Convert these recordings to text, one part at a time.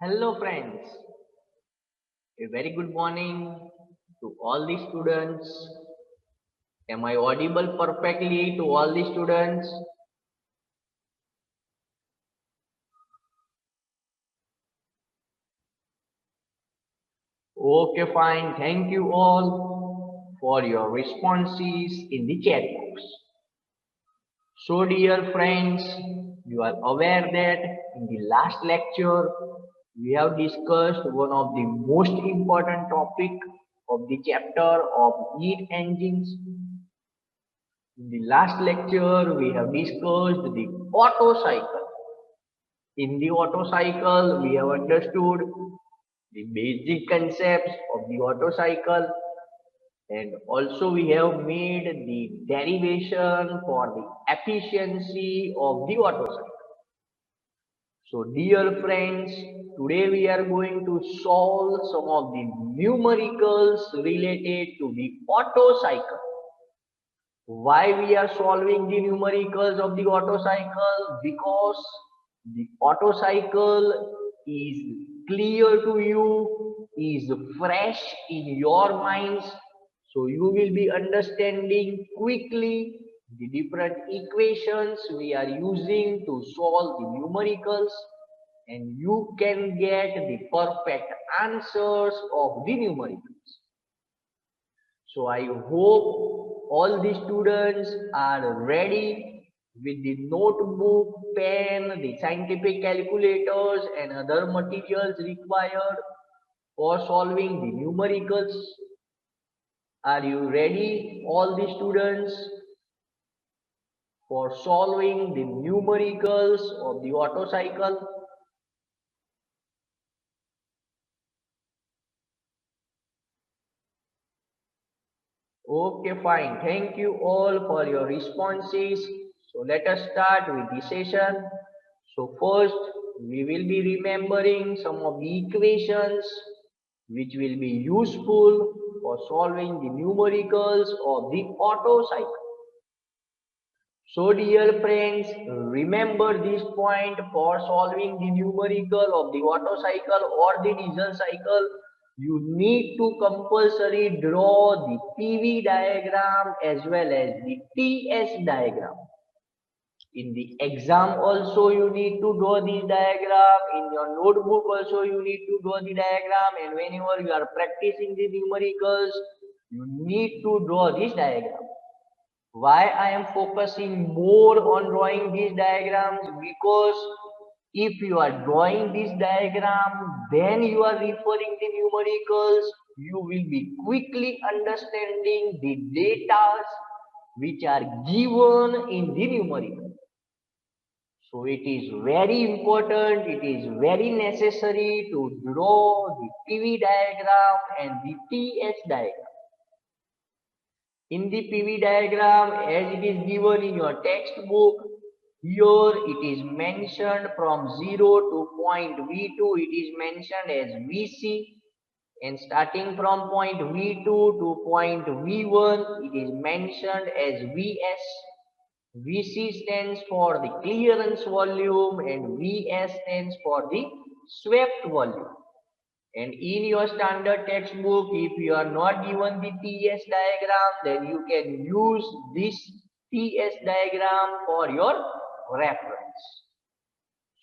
Hello friends, a very good morning to all the students. Am I audible perfectly to all the students? Okay, fine. Thank you all for your responses in the chat box. So dear friends, you are aware that in the last lecture we have discussed one of the most important topic of the chapter of heat engines. In the last lecture, we have discussed the Otto cycle. In the Otto cycle, we have understood the basic concepts of the Otto cycle, and also we have made the derivation for the efficiency of the Otto cycle. So dear friends, today we are going to solve some of the numericals related to the Otto cycle. Why we are solving the numericals of the Otto cycle? Because the Otto cycle is clear to you, is fresh in your minds. So you will be understanding quickly the different equations we are using to solve the numericals, and you can get the perfect answers of the numericals. So I hope all the students are ready with the notebook, pen, the scientific calculators and other materials required for solving the numericals. Are you ready, all the students, for solving the numericals of the Otto cycle? Okay, fine. Thank you all for your responses. So let us start with the session. So first, we will be remembering some of the equations which will be useful for solving the numericals of the Otto cycle. So dear friends, remember this point: for solving the numerical of the Otto cycle or the diesel cycle, you need to compulsory draw the PV diagram as well as the TS diagram. In the exam also you need to draw this diagram. In your notebook also you need to draw the diagram. And whenever you are practicing the numericals, you need to draw this diagram. Why I am focusing more on drawing these diagrams? Because if you are drawing this diagram, then you are referring the numericals, you will be quickly understanding the data which are given in the numerical. So it is very important, it is very necessary to draw the PV diagram and the TS diagram. In the PV diagram, as it is given in your textbook, here it is mentioned from 0 to point V2, it is mentioned as VC, and starting from point V2 to point V1, it is mentioned as VS. VC stands for the clearance volume and VS stands for the swept volume. And in your standard textbook, if you are not given the TS diagram, then you can use this TS diagram for your reference.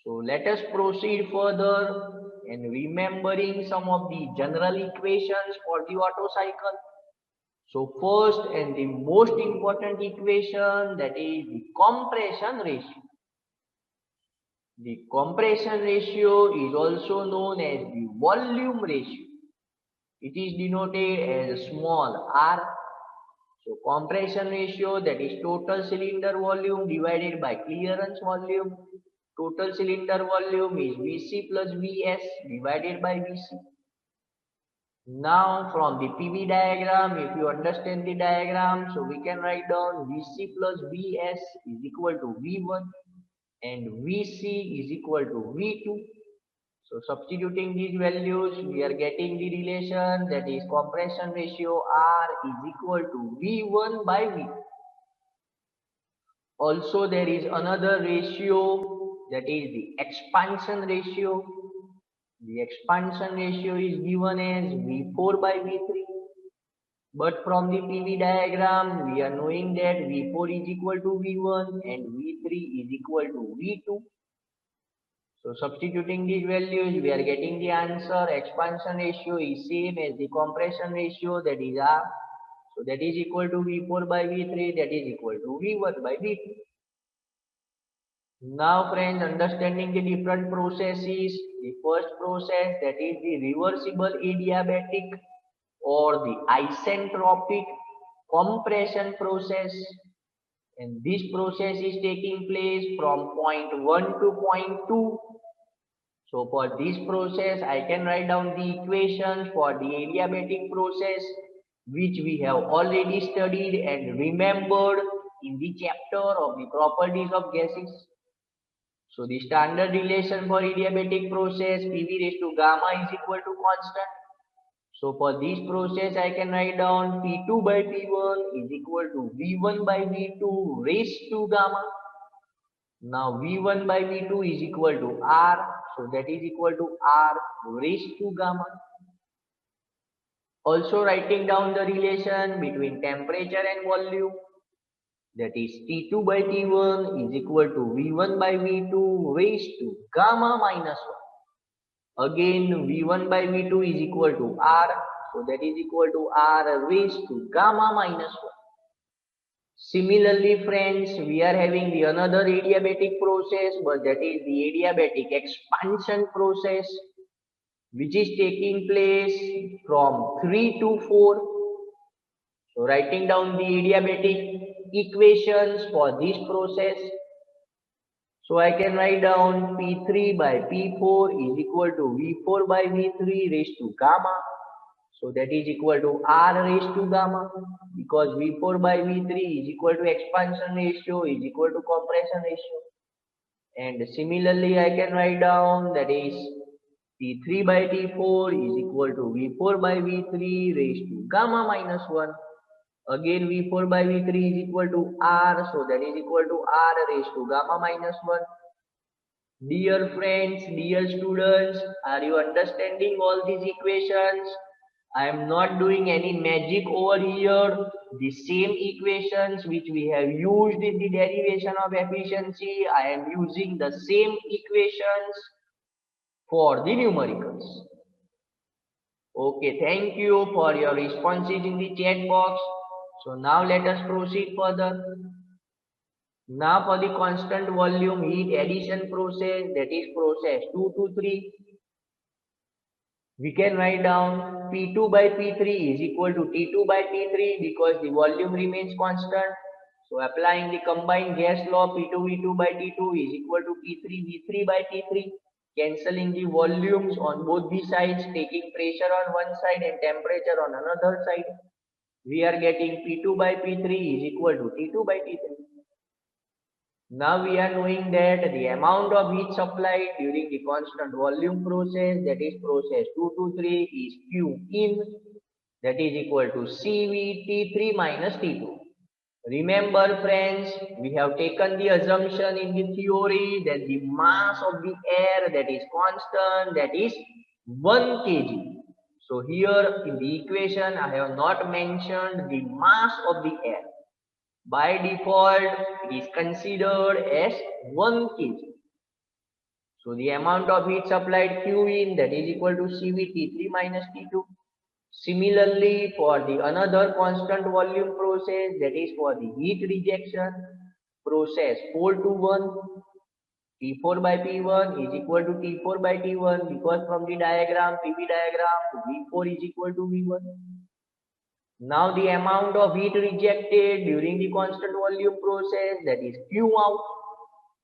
So let us proceed further and remembering some of the general equations for the Otto cycle. So first and the most important equation, that is the compression ratio. The compression ratio is also known as the volume ratio. It is denoted as small r. So compression ratio, that is total cylinder volume divided by clearance volume. Total cylinder volume is Vc plus Vs divided by Vc. Now from the PV diagram, if you understand the diagram, so we can write down Vc plus Vs is equal to V1 and Vc is equal to V2. So substituting these values, we are getting the relation, that is compression ratio R is equal to V1 by V2. Also there is another ratio, that is the expansion ratio. The expansion ratio is given as V4 by V3. But from the PV diagram, we are knowing that V4 is equal to V1 and V3 is equal to V2. So substituting these values, we are getting the answer. Expansion ratio is same as the compression ratio, that is R. So that is equal to V4 by V3, that is equal to V1 by V2. Now friends, understanding the different processes, the first process, that is the reversible adiabatic or the isentropic compression process, and this process is taking place from point 1 to point 2. So for this process I can write down the equations for the adiabatic process, which we have already studied and remembered in the chapter of the properties of gases. So the standard relation for adiabatic process, PV raised to gamma is equal to constant. So for this process, I can write down P2 by P1 is equal to V1 by V2 raised to gamma. Now V1 by V2 is equal to R. So that is equal to R raised to gamma. Also writing down the relation between temperature and volume. That is T2 by T1 is equal to V1 by V2 raised to gamma minus 1. Again V1 by V2 is equal to R. So that is equal to R raised to gamma minus 1. Similarly friends, we are having the another adiabatic process, but that is the adiabatic expansion process, which is taking place from 3 to 4. So writing down the adiabatic equations for this process. So I can write down P3 by P4 is equal to V4 by V3 raised to gamma. So that is equal to R raised to gamma, because V4 by V3 is equal to expansion ratio is equal to compression ratio. And similarly I can write down that is T3 by T4 is equal to V4 by V3 raised to gamma minus 1. Again V4 by V3 is equal to R, so that is equal to R raised to gamma minus 1. Dear friends, dear students, are you understanding all these equations? I am not doing any magic over here. The same equations which we have used in the derivation of efficiency, I am using the same equations for the numericals. Okay, thank you for your responses in the chat box. So now let us proceed further. Now for the constant volume heat addition process, that is process 2 to 3. We can write down P2 by P3 is equal to T2 by T3 because the volume remains constant. So applying the combined gas law, P2 V2 by T2 is equal to P3 V3 by T3. Cancelling the volumes on both the sides, taking pressure on one side and temperature on another side. We are getting P2 by P3 is equal to T2 by T3. Now we are knowing that the amount of heat supplied during the constant volume process, that is process 2 to 3, is Q in, that is equal to CV T3 minus T2. Remember friends, we have taken the assumption in the theory that the mass of the air, that is constant, that is 1 kg. So here in the equation I have not mentioned the mass of the air. By default, it is considered as 1 kg. So the amount of heat supplied Q in, that is equal to CV T3 minus T2. Similarly, for the another constant volume process, that is for the heat rejection process 4 to 1, T4 by P1 is equal to T4 by T1, because from the diagram, PV diagram, V4 is equal to V1. Now the amount of heat rejected during the constant volume process, that is Q out,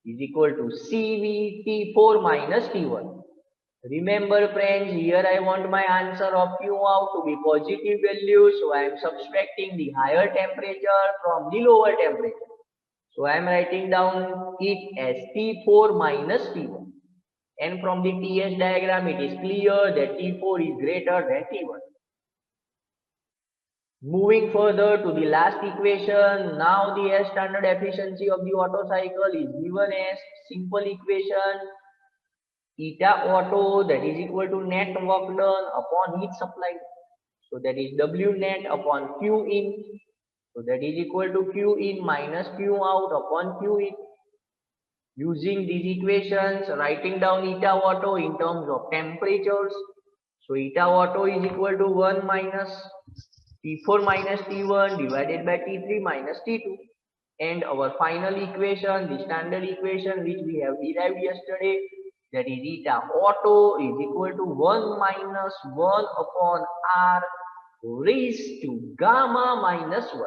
is equal to CV T4 minus T1. Remember friends, here I want my answer of Q out to be positive value, so I am subtracting the higher temperature from the lower temperature. So I am writing down it as T4 minus T1. And from the TS diagram, it is clear that T4 is greater than T1. Moving further to the last equation, now the air standard efficiency of the Otto cycle is given as simple equation eta auto, that is equal to net work done upon heat supplied. So that is W net upon Q in. So that is equal to Q in minus Q out upon Q in. Using these equations, writing down eta auto in terms of temperatures. So eta auto is equal to 1 minus T4 minus T1 divided by T3 minus T2. And our final equation, the standard equation which we have derived yesterday, that is eta auto is equal to 1 minus 1 upon R raised to gamma minus 1,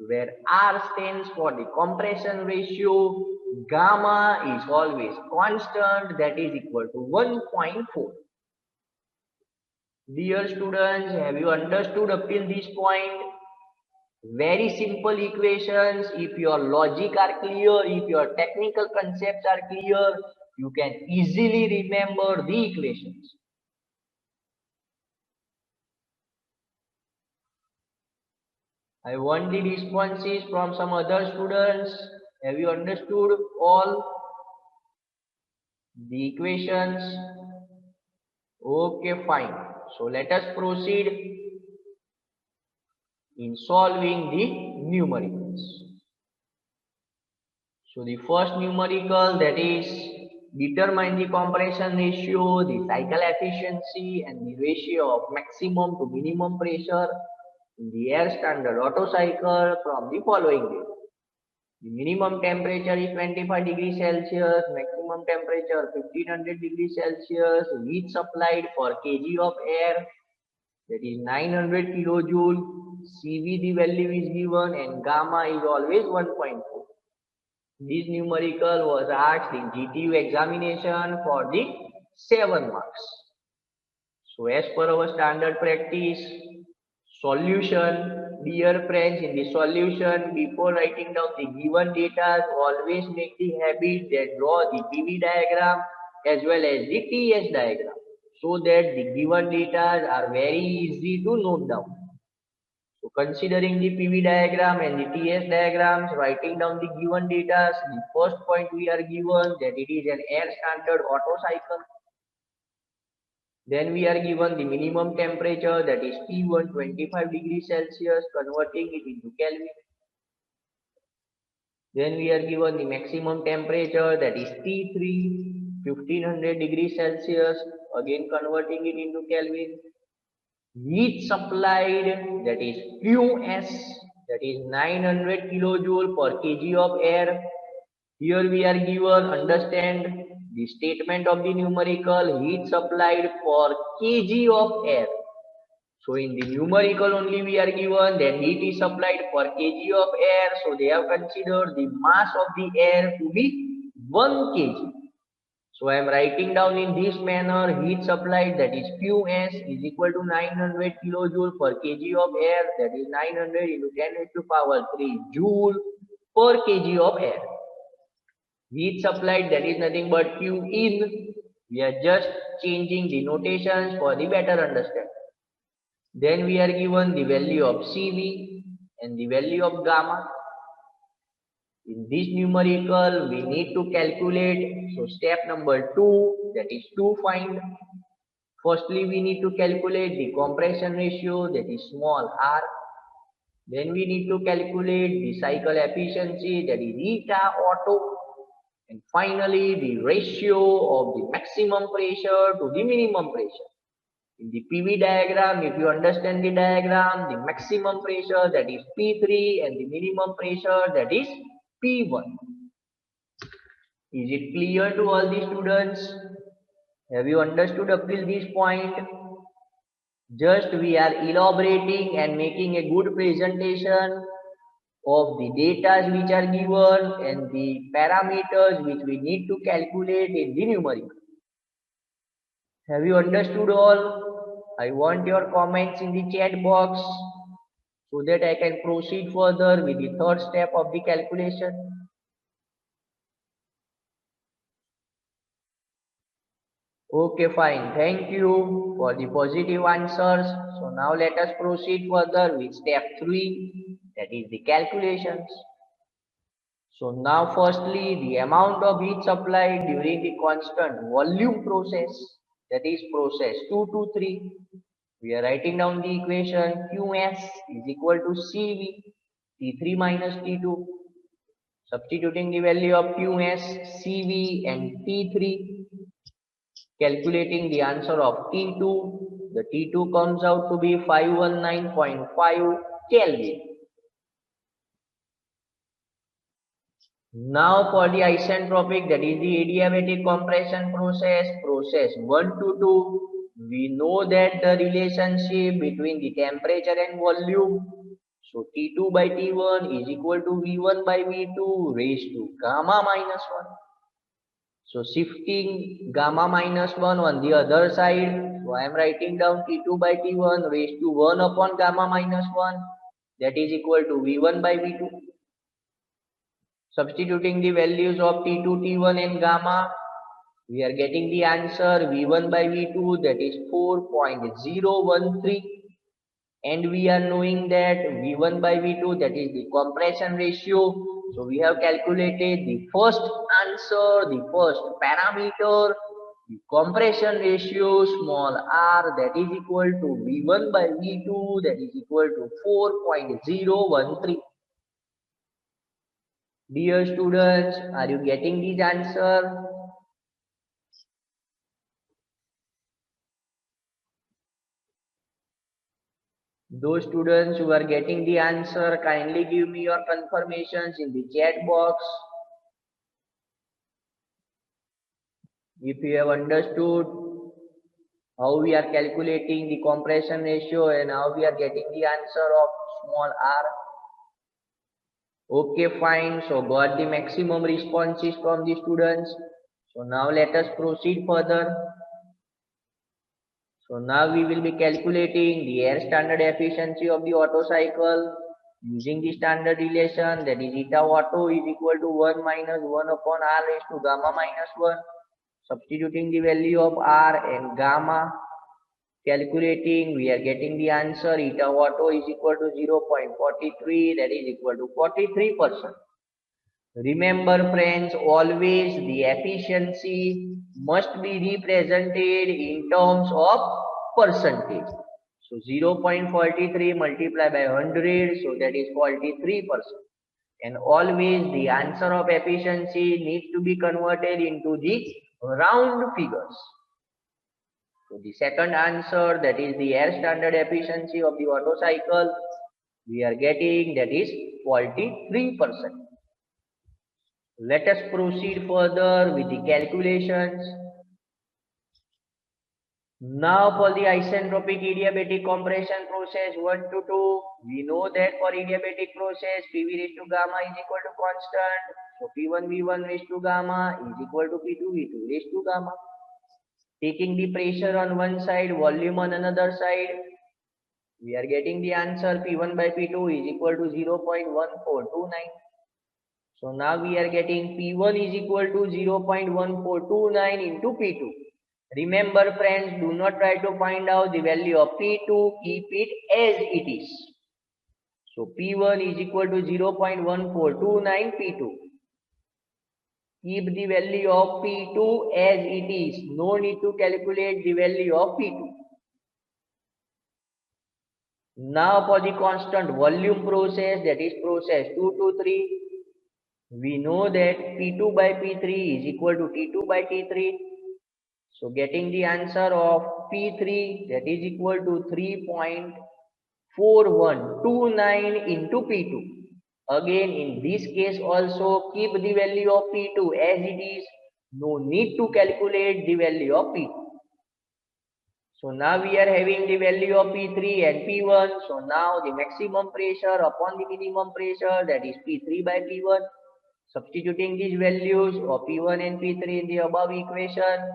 where R stands for the compression ratio, gamma is always constant, that is equal to 1.4. Dear students, have you understood up till this point? Very simple equations. If your logic are clear, if your technical concepts are clear, you can easily remember the equations. I want the responses from some other students. Have you understood all the equations? Okay, fine. So let us proceed in solving the numericals. So the first numerical, that is determine the compression ratio, the cycle efficiency and the ratio of maximum to minimum pressure in the air standard Otto cycle from the following data. The minimum temperature is 25 degrees Celsius, maximum temperature 1500 degrees Celsius, heat supplied per kg of air, that is 900 kilojoule, CV the value is given and gamma is always 1.4. This numerical was asked in GTU examination for the 7 marks. So as per our standard practice, solution, dear friends, in the solution, before writing down the given data, always make the habit that draw the PV diagram as well as the TS diagram, so that the given data are very easy to note down. So considering the PV diagram and the TS diagrams, writing down the given data, the first point we are given that it is an air standard Otto cycle. Then we are given the minimum temperature, that is T1 25 degrees Celsius, converting it into Kelvin. Then we are given the maximum temperature, that is T3 1500 degrees Celsius, again converting it into Kelvin. Heat supplied, that is QS, that is 900 kilojoule per kg of air. Here we are given, understand the statement of the numerical, heat supplied per kg of air. So in the numerical only we are given that heat is supplied per kg of air. So they have considered the mass of the air to be 1 kg. So I am writing down in this manner, heat supplied, that is QS is equal to 900 kilojoule per kg of air, that is 900 into 10 raised to power 3 joule per kg of air. Heat supplied, that is nothing but Q in. We are just changing the notations for the better understanding. Then we are given the value of CV and the value of gamma. In this numerical, we need to calculate. So step number 2, that is to find. Firstly, we need to calculate the compression ratio, that is small r. Then we need to calculate the cycle efficiency, that is eta auto. And finally, the ratio of the maximum pressure to the minimum pressure. In the PV diagram, if you understand the diagram, the maximum pressure, that is P3, and the minimum pressure, that is P1. Is it clear to all the students? Have you understood up till this point? Just we are elaborating and making a good presentation of the data which are given and the parameters which we need to calculate in the numerical. Have you understood all? I want your comments in the chat box so that I can proceed further with the third step of the calculation. Okay, fine. Thank you for the positive answers. So now let us proceed further with step 3, that is the calculations. So now firstly, the amount of heat supplied during the constant volume process, that is process 2 to 3. We are writing down the equation Qs is equal to Cv, T3 minus T2. Substituting the value of Qs, Cv and T3, calculating the answer of T2. The T2 comes out to be 519.5 Kelvin. Now for the isentropic, that is the adiabatic compression process, process 1 to 2, we know that the relationship between the temperature and volume. So T2 by T1 is equal to V1 by V2 raised to gamma minus 1. So shifting gamma minus 1 on the other side, so I am writing down T2 by T1 raised to 1 upon gamma minus 1, that is equal to V1 by V2. Substituting the values of T2, T1 and gamma, we are getting the answer V1 by V2, that is 4.013, and we are knowing that V1 by V2, that is the compression ratio. So we have calculated the first answer, the first parameter, the compression ratio small r, that is equal to V1 by V2, that is equal to 4.013. Dear students, are you getting this answer? Those students who are getting the answer, kindly give me your confirmations in the chat box. If you have understood how we are calculating the compression ratio and how we are getting the answer of small r. Okay, fine. So got the maximum responses from the students. So now let us proceed further. So now we will be calculating the air standard efficiency of the Otto cycle using the standard relation, that is eta Otto is equal to 1 minus 1 upon r raised to gamma minus 1. Substituting the value of r and gamma, calculating, we are getting the answer eta Otto is equal to 0.43, that is equal to 43%. Remember friends, always the efficiency must be represented in terms of percentage. So 0.43 multiplied by 100, so that is 43%. And always the answer of efficiency needs to be converted into the round figures. So the second answer, that is the air standard efficiency of the Otto cycle, we are getting that is 43%. Let us proceed further with the calculations. Now for the isentropic adiabatic compression process 1 to 2, we know that for adiabatic process PV raised to gamma is equal to constant. So P1 V1 raised to gamma is equal to P2 V2 raised to gamma. Taking the pressure on one side, volume on another side, we are getting the answer P1 by P2 is equal to 0.1429. So now we are getting P1 is equal to 0.1429 into P2. Remember friends, do not try to find out the value of P2, keep it as it is. So P1 is equal to 0.1429 P2. Keep the value of P2 as it is. No need to calculate the value of P2. Now for the constant volume process, that is process 2 to 3. We know that P2 by P3 is equal to T2 by T3. So getting the answer of P3, that is equal to 3.4129 into P2. Again, in this case also keep the value of P2 as it is. No need to calculate the value of P2. So now we are having the value of P3 and P1. So now the maximum pressure upon the minimum pressure, that is P3 by P1. Substituting these values of P1 and P3 in the above equation,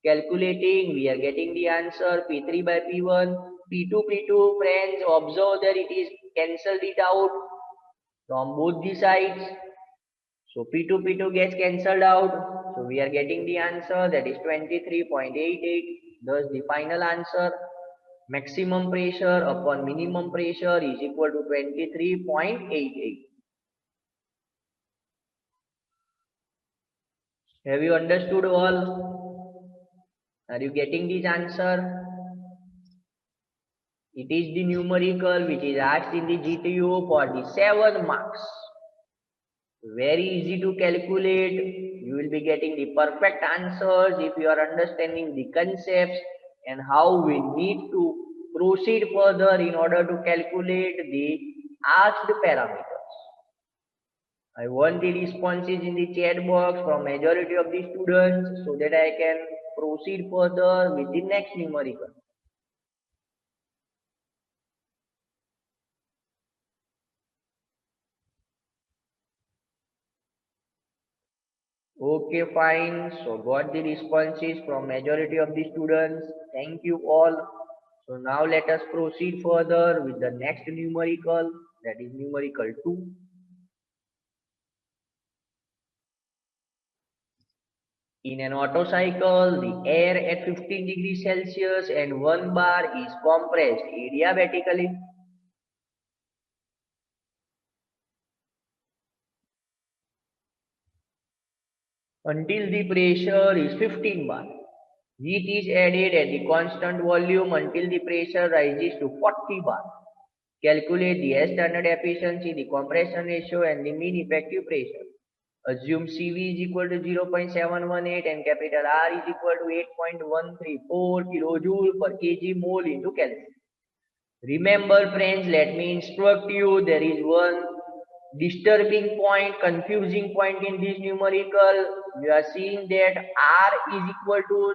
calculating, we are getting the answer P3 by P1, P2, P2, friends, observe that it is cancelled it out from both the sides. So P2, P2 gets cancelled out. So we are getting the answer, that is 23.88. Thus the final answer, maximum pressure upon minimum pressure is equal to 23.88. Have you understood all? Are you getting this answer? It is the numerical which is asked in the GTU for the 7 marks. Very easy to calculate. You will be getting the perfect answers if you are understanding the concepts and how we need to proceed further in order to calculate the asked parameters. I want the responses in the chat box from majority of the students so that I can proceed further with the next numerical. Okay, fine. So got the responses from majority of the students. Thank you all. So now let us proceed further with the next numerical, that is numerical 2. In an Otto cycle, the air at 15 degrees Celsius and 1 bar is compressed adiabatically until the pressure is 15 bar. Heat is added at the constant volume until the pressure rises to 40 bar. Calculate the air standard efficiency, the compression ratio and the mean effective pressure. Assume CV is equal to 0.718 and capital R is equal to 8.134 kilojoule per kg mole into Kelvin. Remember friends, let me instruct you, there is one disturbing point, confusing point in this numerical. You are seeing that R is equal to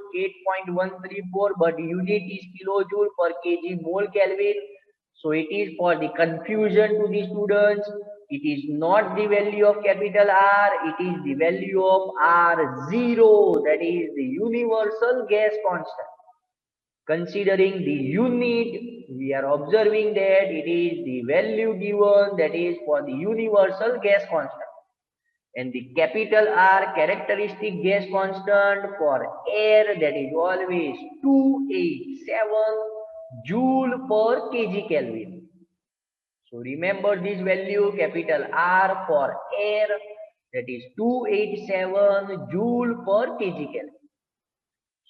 8.134 but unit is kilojoule per kg mole Kelvin. So it is for the confusion to the students. It is not the value of capital R, it is the value of R0, that is the universal gas constant. Considering the unit, we are observing that it is the value given, that is for the universal gas constant. And the capital R characteristic gas constant for air, that is always 287 joule per kg Kelvin. So remember this value, capital R for air, that is 287 joule per kg Kelvin.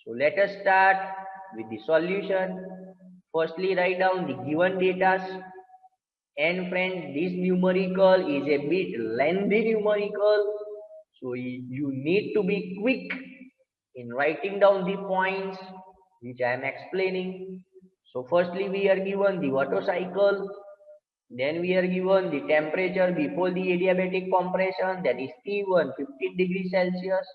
So let us start with the solution. Firstly, write down the given data. And friends, this numerical is a bit lengthy numerical. So you need to be quick in writing down the points which I am explaining. So firstly, we are given the Otto cycle. Then we are given the temperature before the adiabatic compression, that is T1 15 degrees Celsius.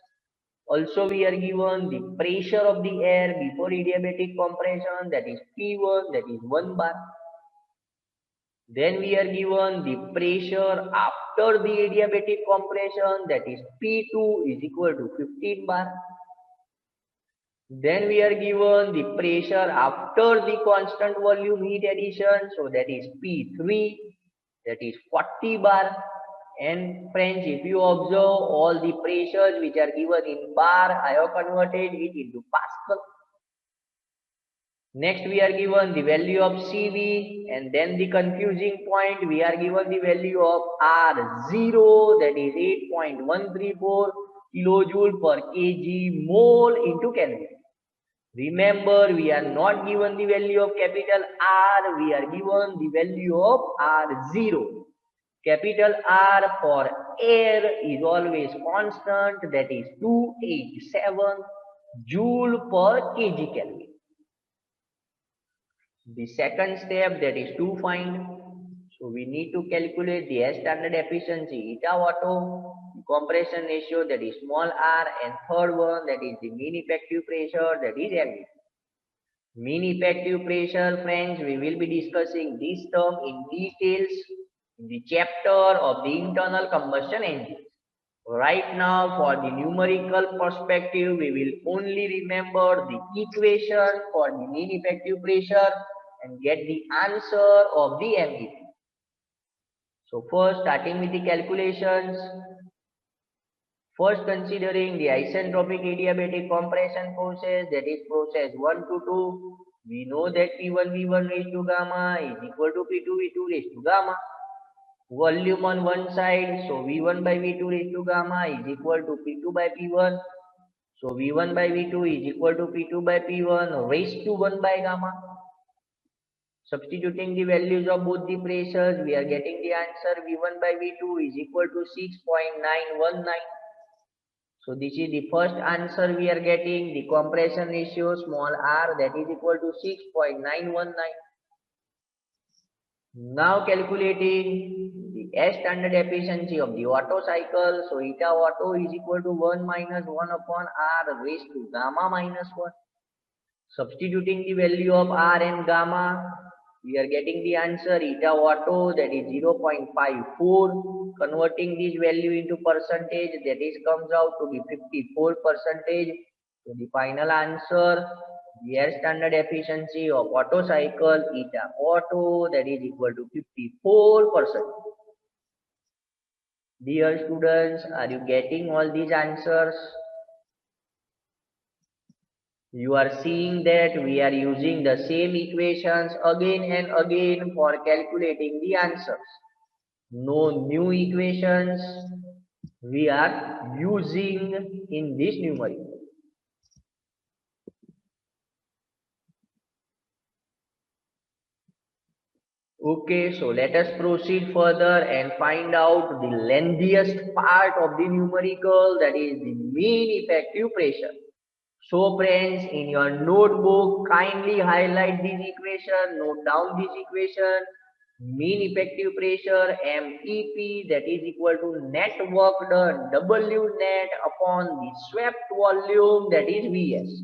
Also we are given the pressure of the air before adiabatic compression, that is P1, that is 1 bar. Then we are given the pressure after the adiabatic compression, that is P2 is equal to 15 bar. Then we are given the pressure after the constant volume heat addition, so that is P3, that is 40 bar. And friends, if you observe all the pressures which are given in bar, I have converted it into Pascal. Next we are given the value of CV, and then the confusing point, we are given the value of R0, that is 8.134 kilojoule per kg mole into Kelvin. Remember, we are not given the value of capital R, we are given the value of R0. Capital R for air is always constant, that is 287 joule per kg Kelvin. The second step, that is to find. So we need to calculate the air standard efficiency, eta Otto, compression ratio, that is small r, and third one, that is the mean effective pressure, that is ME. Mean effective pressure, friends, we will be discussing this term in details in the chapter of the internal combustion engine. Right now, for the numerical perspective, we will only remember the equation for the mean effective pressure and get the answer of the ME. So first, starting with the calculations. First, considering the isentropic adiabatic compression process, that is process 1 to 2, we know that P1 V1 raised to gamma is equal to P2 V2 raised to gamma. Volume on one side, so V1 by V2 raised to gamma is equal to P2 by P1. So V1 by V2 is equal to P2 by P1 raised to 1 by gamma. Substituting the values of both the pressures, we are getting the answer V1 by V2 is equal to 6.919. So this is the first answer we are getting. The compression ratio small r, that is equal to 6.919. Now calculating the S standard efficiency of the Otto cycle. So eta Otto is equal to 1 minus 1 upon r raised to gamma minus 1. Substituting the value of r and gamma, we are getting the answer eta Otto, that is 0.54. Converting this value into percentage, that is comes out to be 54%. So the final answer, the air standard efficiency of Otto cycle eta Otto, that is equal to 54%. Dear students, are you getting all these answers? You are seeing that we are using the same equations again and again for calculating the answers. No new equations we are using in this numerical. Okay, so let us proceed further and find out the lengthiest part of the numerical, that is the mean effective pressure. So friends, in your notebook, kindly highlight this equation, note down this equation. Mean effective pressure MEP, that is equal to net work done W net upon the swept volume, that is Vs.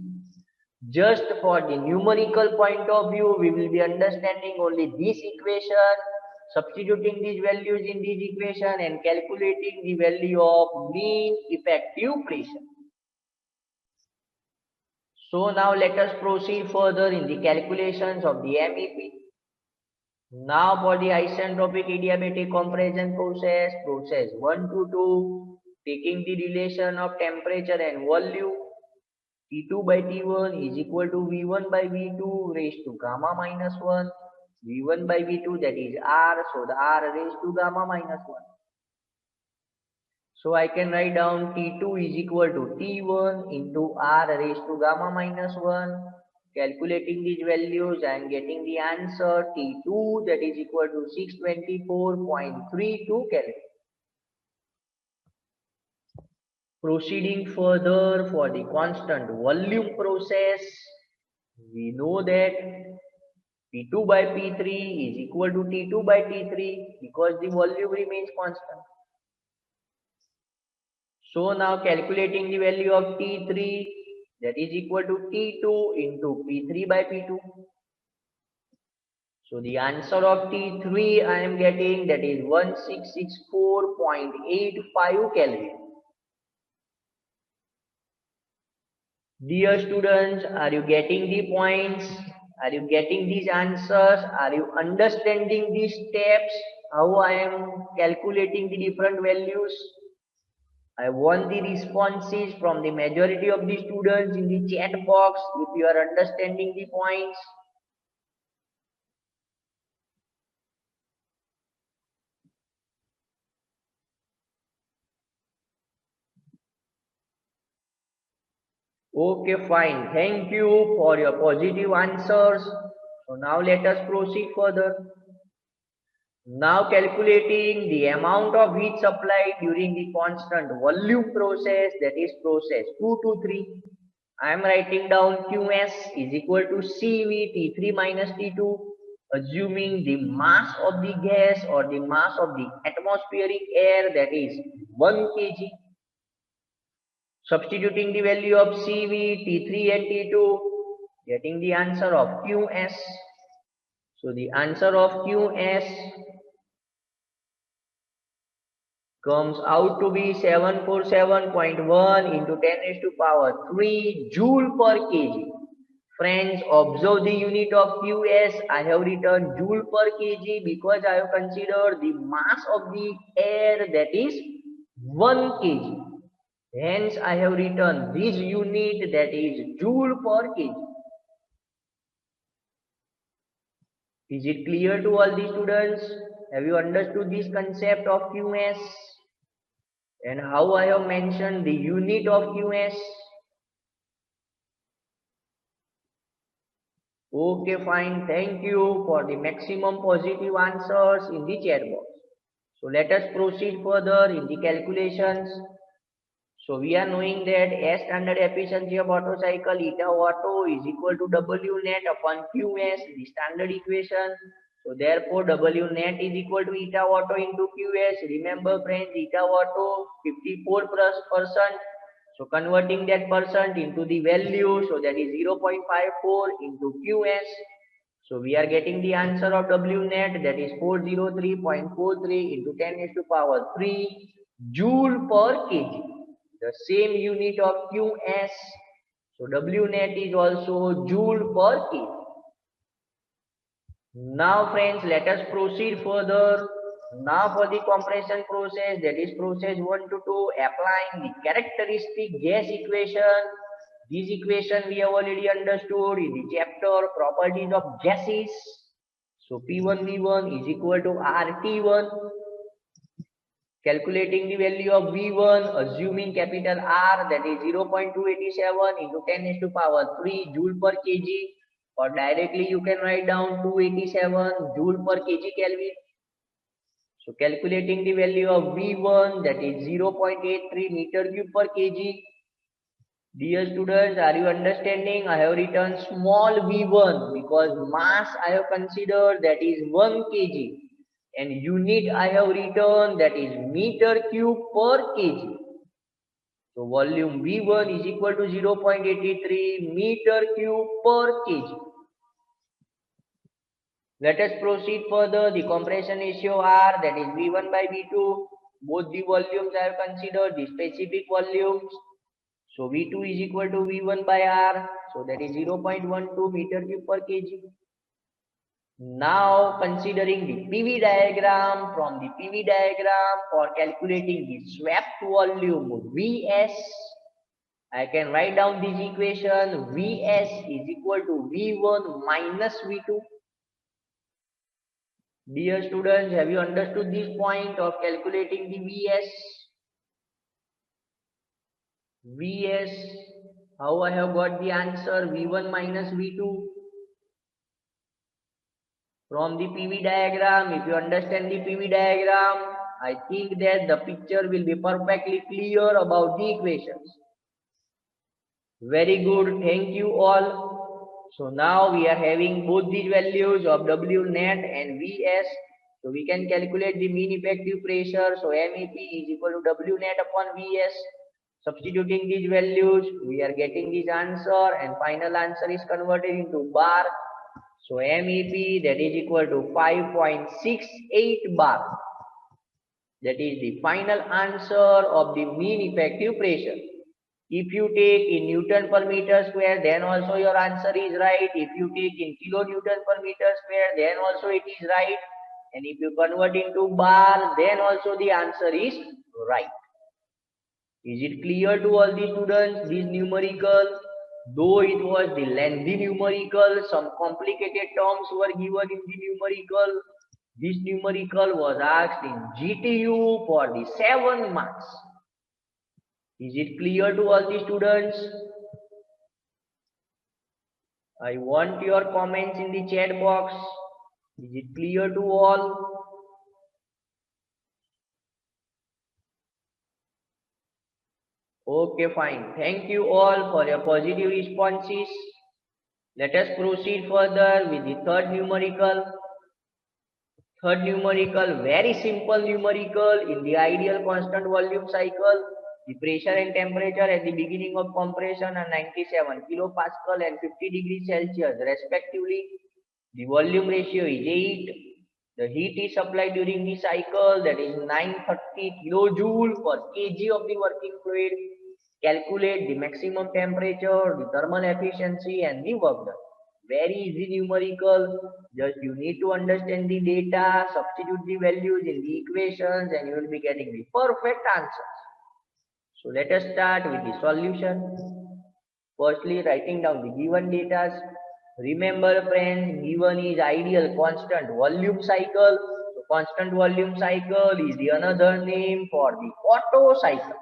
Just for the numerical point of view, we will be understanding only this equation, substituting these values in this equation and calculating the value of mean effective pressure. So now let us proceed further in the calculations of the MEP. Now for the isentropic adiabatic compression process, process 1 to 2, taking the relation of temperature and volume, T2 by T1 is equal to V1 by V2 raised to gamma minus 1, V1 by V2, that is R, so the R raised to gamma minus 1. So I can write down T2 is equal to T1 into R raised to gamma minus 1. Calculating these values, I am getting the answer T2, that is equal to 624.32 Kelvin. Proceeding further for the constant volume process, we know that P2 by P3 is equal to T2 by T3 because the volume remains constant. So now calculating the value of T3, that is equal to T2 into P3 by P2. So the answer of T3 I am getting, that is 1664.85 Kelvin. Dear students, are you getting the points? Are you getting these answers? Are you understanding these steps? How I am calculating the different values? I want the responses from the majority of the students in the chat box if you are understanding the points. Okay, fine. Thank you for your positive answers. So now let us proceed further. Now calculating the amount of heat supplied during the constant volume process, that is process 2 to 3. I am writing down Qs is equal to CV T3 minus T2, assuming the mass of the gas or the mass of the atmospheric air, that is 1 kg. Substituting the value of CV, T3 and T2, getting the answer of Qs. So the answer of Qs comes out to be 747.1 into 10 raised to power 3 joule per kg. Friends, observe the unit of Qs. I have written joule per kg because I have considered the mass of the air, that is 1 kg. Hence, I have written this unit, that is joule per kg. Is it clear to all the students? Have you understood this concept of Qs? And how I have mentioned the unit of Qs? Okay, fine. Thank you for the maximum positive answers in the chat box. So let us proceed further in the calculations. So we are knowing that S standard efficiency of Otto cycle eta Otto is equal to W net upon QS, the standard equation. So therefore W net is equal to eta Otto into QS. Remember friends, eta Otto 54%. So converting that percent into the value, so that is 0.54 into QS. So we are getting the answer of W net, that is 403.43 into 10 raised to power 3 joule per kg. The same unit of QS. So W net is also joule per kg. Now friends, let us proceed further. Now for the compression process, that is process 1 to 2, applying the characteristic gas equation. This equation we have already understood in the chapter properties of gases. So P1V1 is equal to RT1. Calculating the value of V1, assuming capital R, that is 0.287 into 10 raised to power 3 joule per kg, or directly you can write down 287 joule per kg Kelvin. So calculating the value of V1, that is 0.83 meter cube per kg. Dear students, are you understanding? I have written small v1 because mass I have considered, that is 1 kg, and unit I have written, that is meter cube per kg. So volume v1 is equal to 0.83 meter cube per kg. Let us proceed further. The compression ratio R, that is v1 by v2. Both the volumes I have considered, the specific volumes. So V2 is equal to V1 by R. So that is 0.12 meter cube per kg. Now considering the PV diagram, from the PV diagram for calculating the swept volume Vs, I can write down this equation. Vs is equal to V1 minus V2. Dear students, have you understood this point of calculating the Vs? Vs, how I have got the answer V1 minus V2 from the PV diagram. If you understand the PV diagram, I think that the picture will be perfectly clear about the equations. Very good, thank you all. So now we are having both these values of W net and Vs. So we can calculate the mean effective pressure. So MEP is equal to W net upon Vs. Substituting these values, we are getting this answer, and final answer is converted into bar. So MEP, that is equal to 5.68 bar. That is the final answer of the mean effective pressure. If you take in Newton per meter square, then also your answer is right. If you take in kilonewton per meter square, then also it is right. And if you convert into bar, then also the answer is right. Is it clear to all the students, this numerical? Though it was the lengthy numerical, some complicated terms were given in the numerical. This numerical was asked in GTU for the 7 marks. Is it clear to all the students? I want your comments in the chat box. Is it clear to all? Okay, fine. Thank you all for your positive responses. Let us proceed further with the third numerical. Third numerical, very simple numerical. In the ideal constant volume cycle, the pressure and temperature at the beginning of compression are 97 kilopascal and 50 degrees Celsius respectively. The volume ratio is 8. The heat is supplied during the cycle, that is 930 kilojoule per kg of the working fluid. Calculate the maximum temperature, the thermal efficiency, and the work done. Very easy numerical. Just you need to understand the data, substitute the values in the equations, and you will be getting the perfect answers. So let us start with the solution. Firstly, writing down the given data. Remember friends, given is ideal constant volume cycle. So constant volume cycle is the another name for the Otto cycle.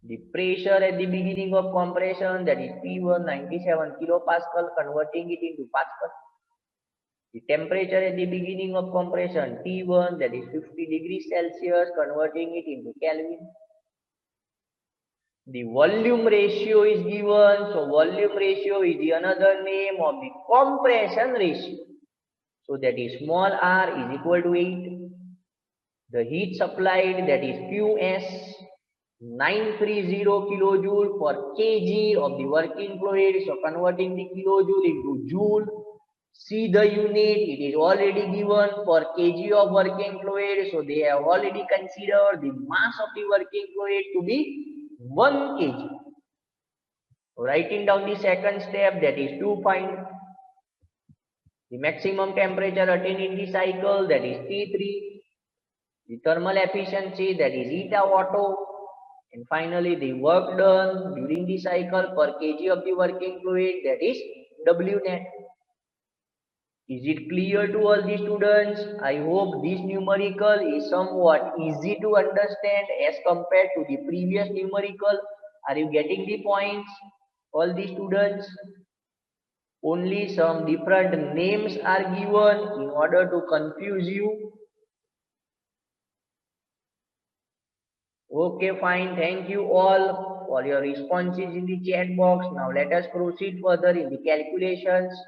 The pressure at the beginning of compression, that is P1 97 kilopascal, converting it into Pascal. The temperature at the beginning of compression T1, that is 50 degrees Celsius, converting it into Kelvin. The volume ratio is given. So volume ratio is the another name of the compression ratio. So that is small r is equal to 8. The heat supplied, that is Qs, 930 kilojoule per kg of the working fluid. So converting the kilojoule into joule. See the unit, it is already given per kg of working fluid. So they have already considered the mass of the working fluid to be 1 kg. Writing down the second step, that is to find the maximum temperature attained in the cycle, that is T3. The thermal efficiency, that is eta Otto. And finally, the work done during the cycle per kg of the working fluid, that is W net. Is it clear to all the students? I hope this numerical is somewhat easy to understand as compared to the previous numerical. Are you getting the points, all the students? Only some different names are given in order to confuse you. Okay, fine. Thank you all for your responses in the chat box. Now let us proceed further in the calculations.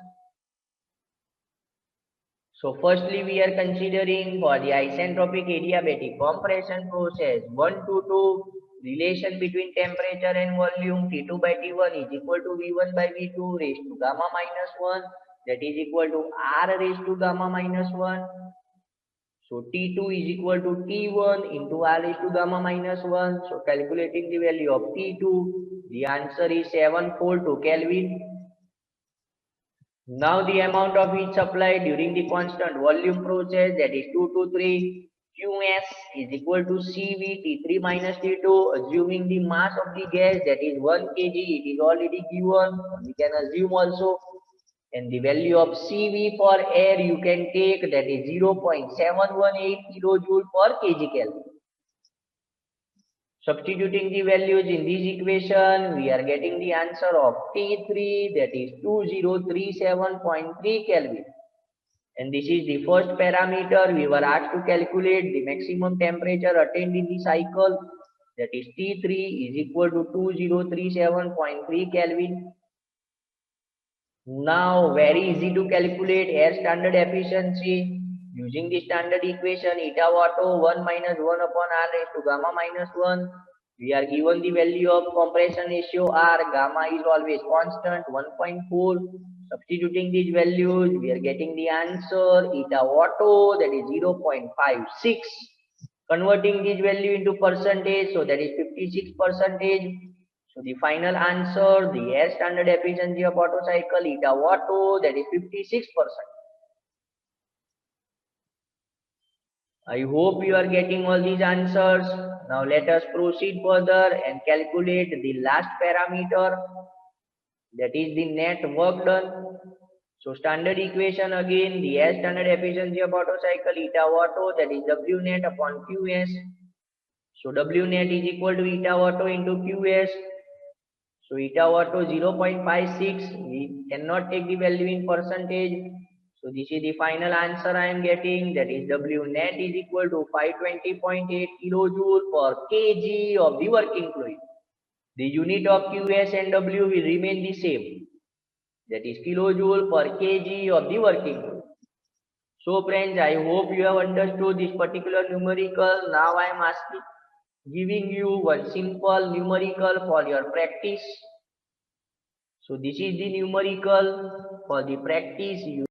So firstly, we are considering for the isentropic adiabatic compression process 1 to 2, relation between temperature and volume T2 by T1 is equal to V1 by V2 raised to gamma minus 1, that is equal to R raised to gamma minus 1. So T2 is equal to T1 into R raised to gamma minus 1. So calculating the value of T2, the answer is 742 Kelvin. Now the amount of heat supplied during the constant volume process, that is 2 to 3, Qs is equal to Cv T3 minus T2, assuming the mass of the gas, that is 1 kg, it is already given, we can assume also. And the value of Cv for air you can take, that is 0.718 kilojoule per kg Kelvin. Substituting the values in this equation, we are getting the answer of T3, that is 2037.3 Kelvin. And this is the first parameter. We were asked to calculate the maximum temperature attained in the cycle, that is T3 is equal to 2037.3 Kelvin. Now very easy to calculate air standard efficiency. Using the standard equation eta Otto 1 minus 1 upon R raised to gamma minus 1. We are given the value of compression ratio R. Gamma is always constant 1.4. Substituting these values, we are getting the answer eta Otto, that is 0.56. Converting this value into percentage, so that is 56%. So the final answer, the air standard efficiency of Otto cycle eta Otto, that is 56%. I hope you are getting all these answers. Now let us proceed further and calculate the last parameter, that is the net work done. So standard equation again, the air standard efficiency of Otto cycle eta Otto, that is W net upon Qs. So W net is equal to eta Otto into Qs. So eta Otto 0.56, we cannot take the value in percentage. So this is the final answer I am getting, that is W net is equal to 520.8 kilojoule per kg of the working fluid. The unit of Qs and W will remain the same, that is kilojoule per kg of the working fluid. So friends, I hope you have understood this particular numerical. Now I am giving you one simple numerical for your practice. So this is the numerical for the practice.